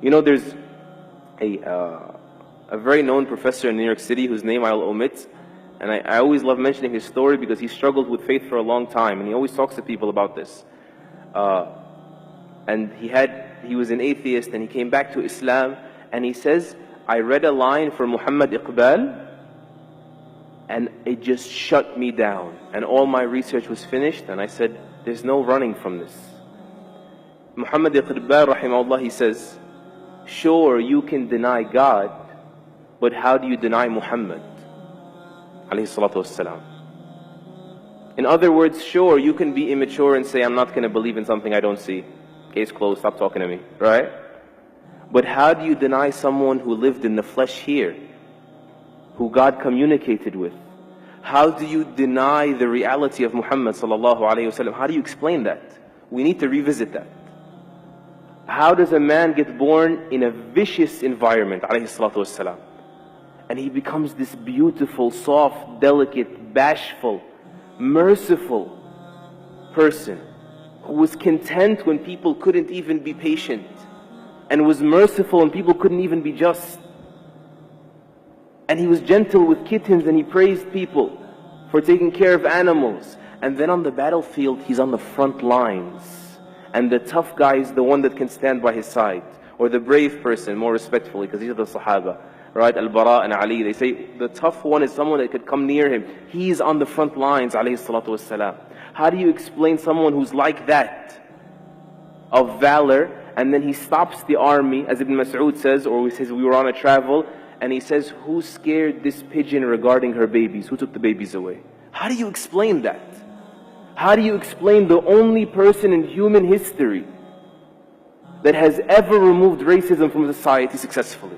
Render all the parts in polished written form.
You know, there's a very known professor in New York City whose name I'll omit, and I always love mentioning his story because he struggled with faith for a long time, and he always talks to people about this. And he was an atheist, and he came back to Islam, and he says, I read a line for Muhammad Iqbal, and it just shut me down. And all my research was finished, and I said, there's no running from this. Muhammad Iqbal, rahimahullah, he says, sure, you can deny God, but how do you deny Muhammad? Alayhi salatu wassalam. In other words, sure, you can be immature and say, I'm not going to believe in something I don't see. Case closed, stop talking to me, right? But how do you deny someone who lived in the flesh here, who God communicated with? How do you deny the reality of Muhammad sallallahu alayhi wasallam? How do you explain that? We need to revisit that. How does a man get born in a vicious environment, alayhi salatu wasalam, and he becomes this beautiful, soft, delicate, bashful, merciful person who was content when people couldn't even be patient, and was merciful when people couldn't even be just. And he was gentle with kittens, and he praised people for taking care of animals. And then on the battlefield, he's on the front lines. And the tough guy is the one that can stand by his side. Or the brave person, more respectfully, because these are the Sahaba. Right? Al-Bara and Ali, they say the tough one is someone that could come near him. He's on the front lines, alayhi salatu wassalam. How do you explain someone who's like that, of valor, and then he stops the army, as Ibn Mas'ud says, or he says we were on a travel, and he says, who scared this pigeon regarding her babies? Who took the babies away? How do you explain that? How do you explain the only person in human history that has ever removed racism from society successfully?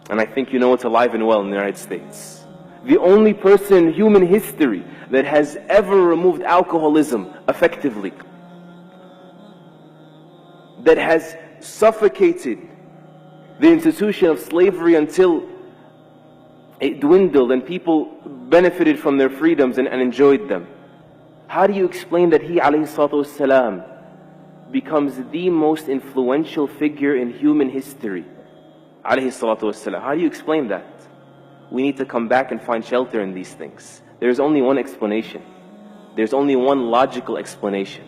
And I think you know it's alive and well in the United States. The only person in human history that has ever removed alcoholism effectively, that has suffocated the institution of slavery until it dwindled and people benefited from their freedoms and enjoyed them. How do you explain that he, alayhi salatu wassalam, becomes the most influential figure in human history? Alayhi salatu wassalam. How do you explain that? We need to come back and find shelter in these things. There's only one explanation. There's only one logical explanation.